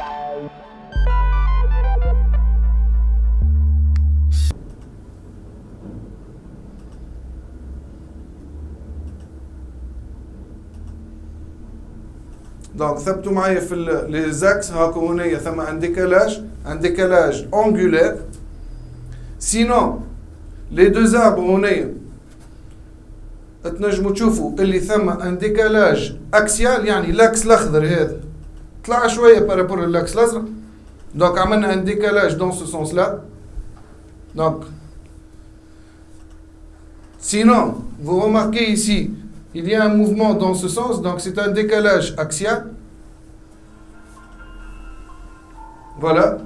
Donc, ثبتوا معايا في les axes هاكو هنا ثم un décalage angulaire. Sinon, les deux arbres هنا تنجموا تشوفوا اللي ثم un décalage axial يعني l'axe الأخضر هذا طلع شوية par rapport à l'axe الأزرق. Donc, عملنا un décalage dans ce sens-là. Donc, sinon, vous remarquez ici, il y a un mouvement dans ce sens, donc c'est un décalage axial. Voilà.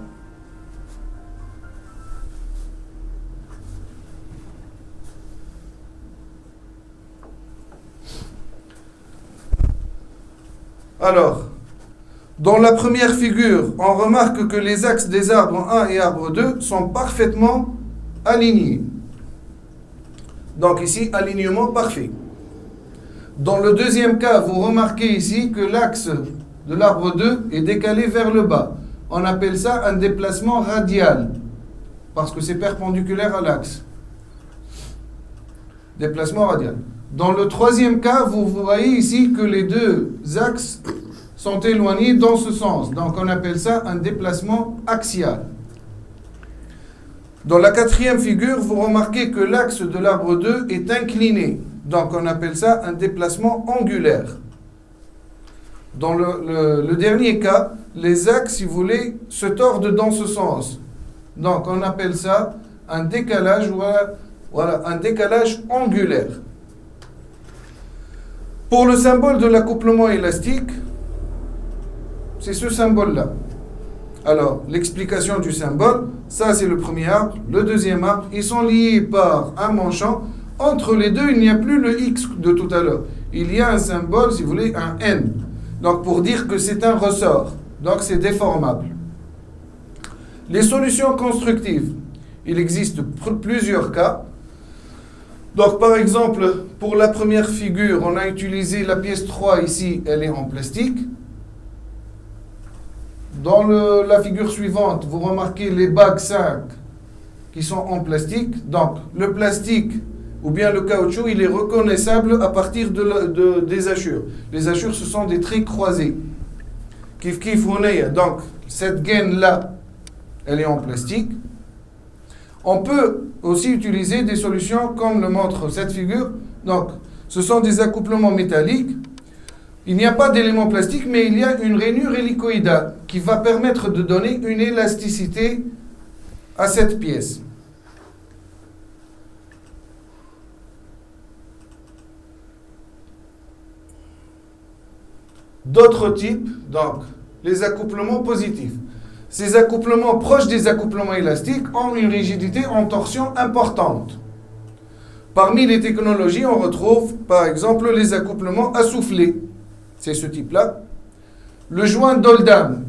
Alors, dans la première figure, on remarque que les axes des arbres 1 et arbre 2 sont parfaitement alignés. Donc ici, alignement parfait. Dans le deuxième cas, vous remarquez ici que l'axe de l'arbre 2 est décalé vers le bas. On appelle ça un déplacement radial, parce que c'est perpendiculaire à l'axe. Déplacement radial. Dans le troisième cas, vous voyez ici que les deux axes sont éloignés dans ce sens. Donc on appelle ça un déplacement axial. Dans la quatrième figure, vous remarquez que l'axe de l'arbre 2 est incliné. Donc on appelle ça un déplacement angulaire. Dans le dernier cas, les axes, si vous voulez, se tordent dans ce sens. Donc on appelle ça un décalage, voilà, un décalage angulaire. Pour le symbole de l'accouplement élastique, c'est ce symbole-là. Alors, l'explication du symbole, ça c'est le premier arbre, le deuxième arbre, ils sont liés par un manchon. Entre les deux, il n'y a plus le X de tout à l'heure. Il y a un symbole, si vous voulez, un N. Donc, pour dire que c'est un ressort. Donc, c'est déformable. Les solutions constructives. Il existe plusieurs cas. Donc, par exemple, pour la première figure, on a utilisé la pièce 3 ici, elle est en plastique. Dans la figure suivante, vous remarquez les bagues 5 qui sont en plastique. Donc, le plastique ou bien le caoutchouc, il est reconnaissable à partir des hachures. Les hachures, ce sont des traits croisés. Kif kif hunaya. Donc, cette gaine-là, elle est en plastique. On peut aussi utiliser des solutions comme le montre cette figure. Donc, ce sont des accouplements métalliques. Il n'y a pas d'élément plastique, mais il y a une rainure hélicoïdale qui va permettre de donner une élasticité à cette pièce. D'autres types, donc, les accouplements positifs. Ces accouplements proches des accouplements élastiques ont une rigidité en torsion importante. Parmi les technologies, on retrouve, par exemple, les accouplements assoufflés. C'est ce type-là. Le joint d'Oldham.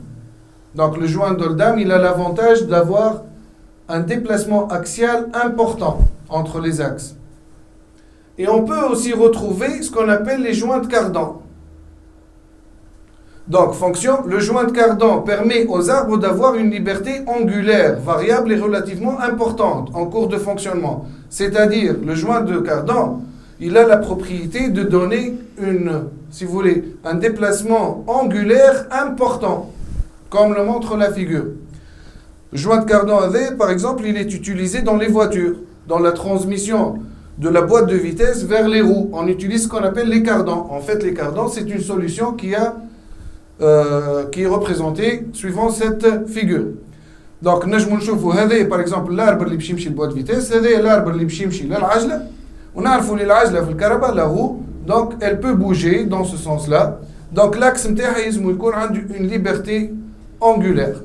Donc, le joint d'Oldham, il a l'avantage d'avoir un déplacement axial important entre les axes. Et on peut aussi retrouver ce qu'on appelle les joints de cardan. Donc, fonction, le joint de cardan permet aux arbres d'avoir une liberté angulaire, variable et relativement importante en cours de fonctionnement. C'est-à-dire, le joint de cardan, il a la propriété de donner si vous voulez, un déplacement angulaire important, comme le montre la figure. Le joint de cardan AV, par exemple, il est utilisé dans les voitures, dans la transmission de la boîte de vitesse vers les roues. On utilise ce qu'on appelle les cardans. En fait, les cardans, c'est une solution qui est représentée suivant cette figure. Donc, نجمو نشوفوا هذا par exemple l'arbre اللي باش يمشي للبوات فيتيس، هذا l'arbre اللي باش يمشي للعجلة، ونعرفوا للعجلة في الكهرباء la roue, donc elle peut bouger dans ce sens-là. Donc l'axe نتاعها يلزم يكون عنده une liberté angulaire.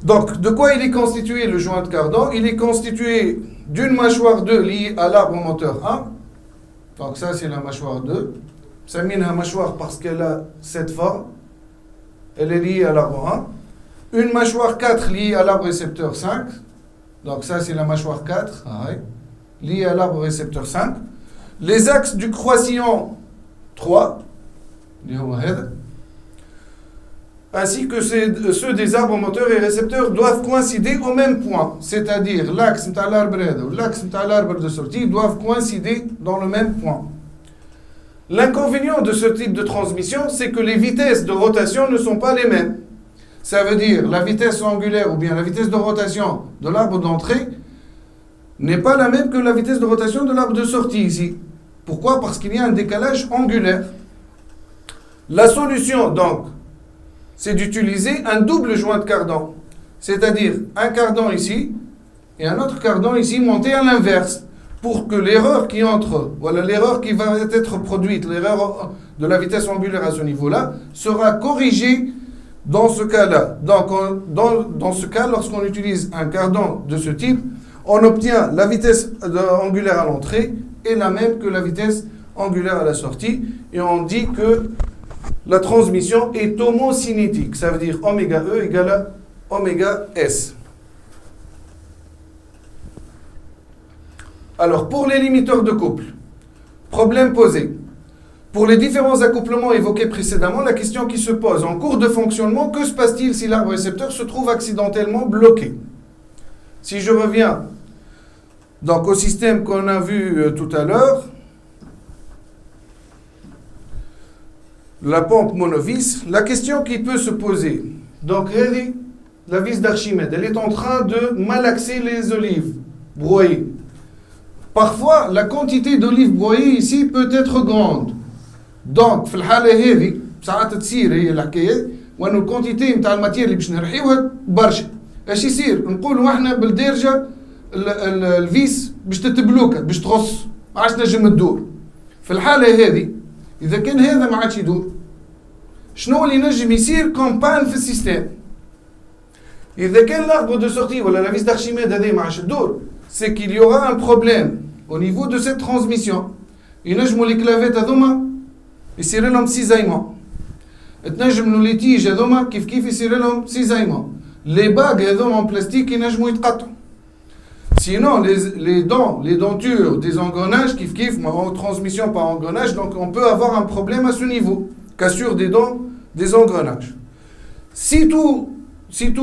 Donc, de quoi il est constitué le joint de cardan? Il est constitué d'une mâchoire 2 liée à l'arbre moteur 1. Donc ça c'est la mâchoire 2. Ça mène à mâchoire parce qu'elle a cette forme. Elle est liée à l'arbre 1. Une mâchoire 4 liée à l'arbre récepteur 5. Donc ça c'est la mâchoire 4. Liée à l'arbre récepteur 5. Les axes du croisillon 3. ainsi que ceux des arbres moteurs et récepteurs doivent coïncider au même point. C'est-à-dire l'axe de l'arbre ou l'axe de l'arbre de sortie doivent coïncider dans le même point. L'inconvénient de ce type de transmission, c'est que les vitesses de rotation ne sont pas les mêmes. Ça veut dire la vitesse angulaire ou bien la vitesse de rotation de l'arbre d'entrée n'est pas la même que la vitesse de rotation de l'arbre de sortie ici. Pourquoi? Parce qu'il y a un décalage angulaire. La solution, donc, c'est d'utiliser un double joint de cardan. C'est-à-dire un cardan ici et un autre cardan ici monté à l'inverse. Pour que l'erreur qui entre, voilà l'erreur qui va être produite, l'erreur de la vitesse angulaire à ce niveau-là, sera corrigée dans ce cas-là. Donc, dans ce cas, lorsqu'on utilise un cardan de ce type, on obtient la vitesse angulaire à l'entrée est la même que la vitesse angulaire à la sortie. Et on dit que la transmission est homocinétique. Ça veut dire oméga E égale à oméga S. Alors, pour les limiteurs de couple, problème posé. Pour les différents accouplements évoqués précédemment, la question qui se pose, en cours de fonctionnement, que se passe-t-il si l'arbre récepteur se trouve accidentellement bloqué? Si je reviens donc au système qu'on a vu tout à l'heure, la pompe monovis, la question qui peut se poser, donc la vis d'Archimède, elle est en train de malaxer les olives broyées. Parfois, la quantité d'olives broyées ici peut être grande. Donc, في الحالة هذه ساعات تصير هي الحكاية وأنه الكونتيتي نتاع الماتير اللي باش نرحيوها برشا. اش يصير؟ نقولوا احنا بالدارجة الفيس باش تتبلوكا باش تغص ما عادش تنجم تدور. في الحالة هذه إذا كان هذا ما عادش يدور شنو اللي نجم يصير كومبان في السيستم؟ إذا كان l'arbre de sortie ولا la vis d'Archimède هذه ما عادش تدور, c'est qu'il y aura un problème au niveau de cette transmission. ينجموا les clavettes هذوما يصير لهم سيزايمون. تنجموا les tiges هذوما كيف يصير لهم سيزايمون. Les bagues هذوما en plastique ينجموا يتقطعوا. Sinon, les dents, les dentures des engrenages, en transmission par engrenage, donc on peut avoir un problème à ce niveau, cassure des dents des engrenages. Si tous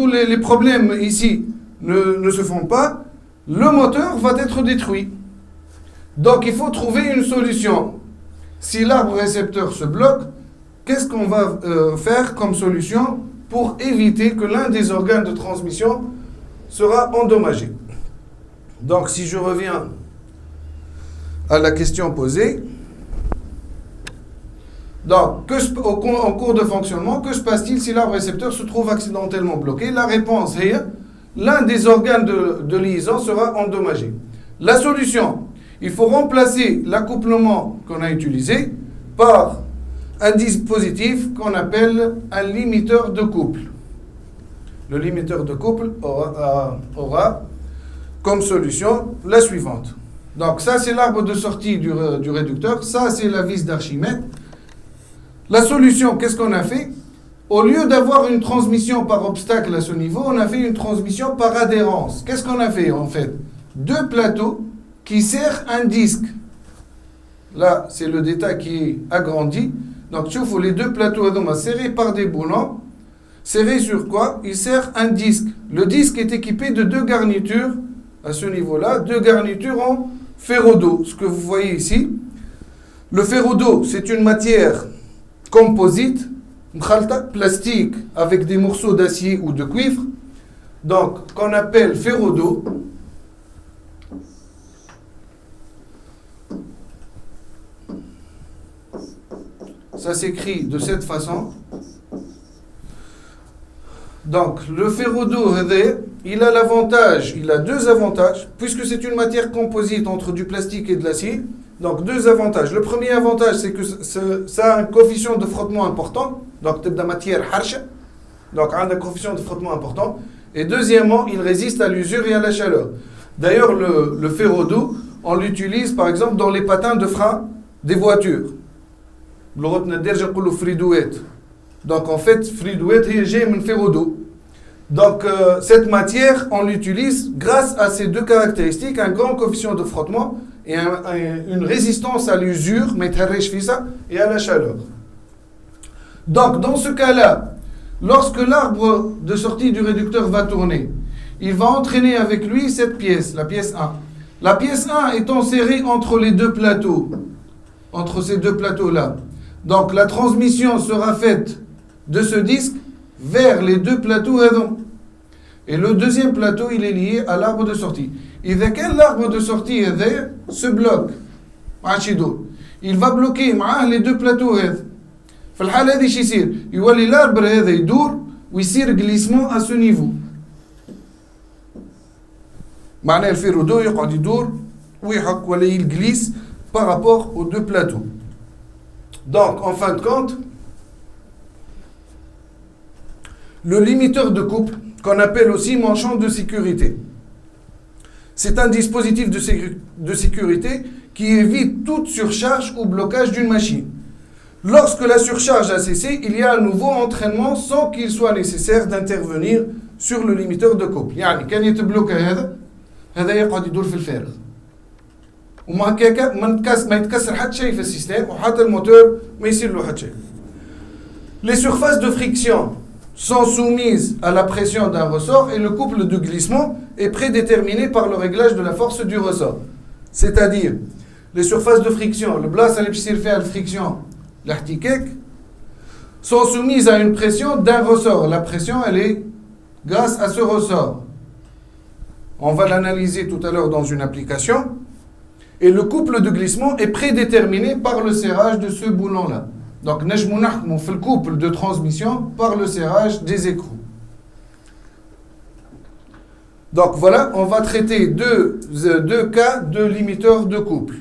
les problèmes ici ne se font pas, le moteur va être détruit. Donc il faut trouver une solution. Si l'arbre récepteur se bloque, qu'est-ce qu'on va faire comme solution pour éviter que l'un des organes de transmission sera endommagé? Donc, si je reviens à la question posée, donc, en cours de fonctionnement, que se passe-t-il si l'arbre récepteur se trouve accidentellement bloqué? La réponse est, l'un des organes de liaison sera endommagé. La solution, il faut remplacer l'accouplement qu'on a utilisé par un dispositif qu'on appelle un limiteur de couple. Le limiteur de couple aura comme solution la suivante. Donc ça c'est l'arbre de sortie du réducteur, ça c'est la vis d'Archimède. La solution, qu'est-ce qu'on a fait? Au lieu d'avoir une transmission par obstacle à ce niveau, on a fait une transmission par adhérence. Qu'est-ce qu'on a fait en fait? Deux plateaux qui serrent un disque. Là c'est le détail qui est agrandi. Donc tu vois les deux plateaux serrés par des boulons. Serrés sur quoi? Ils serrent un disque. Le disque est équipé de deux garnitures. À ce niveau-là, deux garnitures en ferro-dos, ce que vous voyez ici. Le ferro-dos, c'est une matière composite, plastique, avec des morceaux d'acier ou de cuivre, donc qu'on appelle ferro-dos. Ça s'écrit de cette façon. Donc, le ferro-dos, il a deux avantages, puisque c'est une matière composite entre du plastique et de l'acier. Donc, deux avantages. Le premier avantage, c'est que ça a un coefficient de frottement important. Donc, c'est de la matière harsh. Donc, un coefficient de frottement important. Et deuxièmement, il résiste à l'usure et à la chaleur. D'ailleurs, le ferro-dos, on l'utilise, par exemple, dans les patins de frein des voitures. Donc en fait, fridouette est un ferro-dos. Donc cette matière, on l'utilise grâce à ces deux caractéristiques, un grand coefficient de frottement et une résistance à l'usure, et à la chaleur. Donc dans ce cas-là, Lorsque l'arbre de sortie du réducteur va tourner, il va entraîner avec lui cette pièce, la pièce 1. La pièce 1 est insérée entre les deux plateaux, entre ces deux plateaux-là. Donc la transmission sera faite de ce disque vers les deux plateaux. Et le deuxième plateau, il est lié à l'arbre de sortie. Et dès que l'arbre de sortie se bloque, il va bloquer les deux plateaux. في الحالة هذه شو يصير؟ يولي الاربر هذا يدور ويصير جليسمون à ce niveau. معناه الفيرودو يقعد يدور ويحك ولا يجليس par rapport aux deux plateaux. Donc, en fin de compte, le limiteur de couple, qu'on appelle aussi manchon de sécurité, c'est un dispositif de sécurité qui évite toute surcharge ou blocage d'une machine. Lorsque la surcharge a cessé, il y a un nouveau entraînement sans qu'il soit nécessaire d'intervenir sur le limiteur de couple. يعني كان يتبلوكا هذا يقعد يدور في الفارغ. وما هكاكا ما يتكسر حتى شيء في السيستم وحتى الموتور ما يصير له حتى شيء. Les surfaces de friction sont soumises à la pression d'un ressort et le couple de glissement est prédéterminé par le réglage de la force du ressort. C'est-à-dire, les surfaces de friction, le blas اللي بيصير فيها الفريكسيون l'ahtikeek, sont soumises à une pression d'un ressort. La pression, elle est grâce à ce ressort. On va l'analyser tout à l'heure dans une application. Et le couple de glissement est prédéterminé par le serrage de ce boulon-là. Donc, on fait le couple de transmission par le serrage des écrous. Donc voilà, on va traiter deux cas de limiteurs de couple.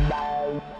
Bye.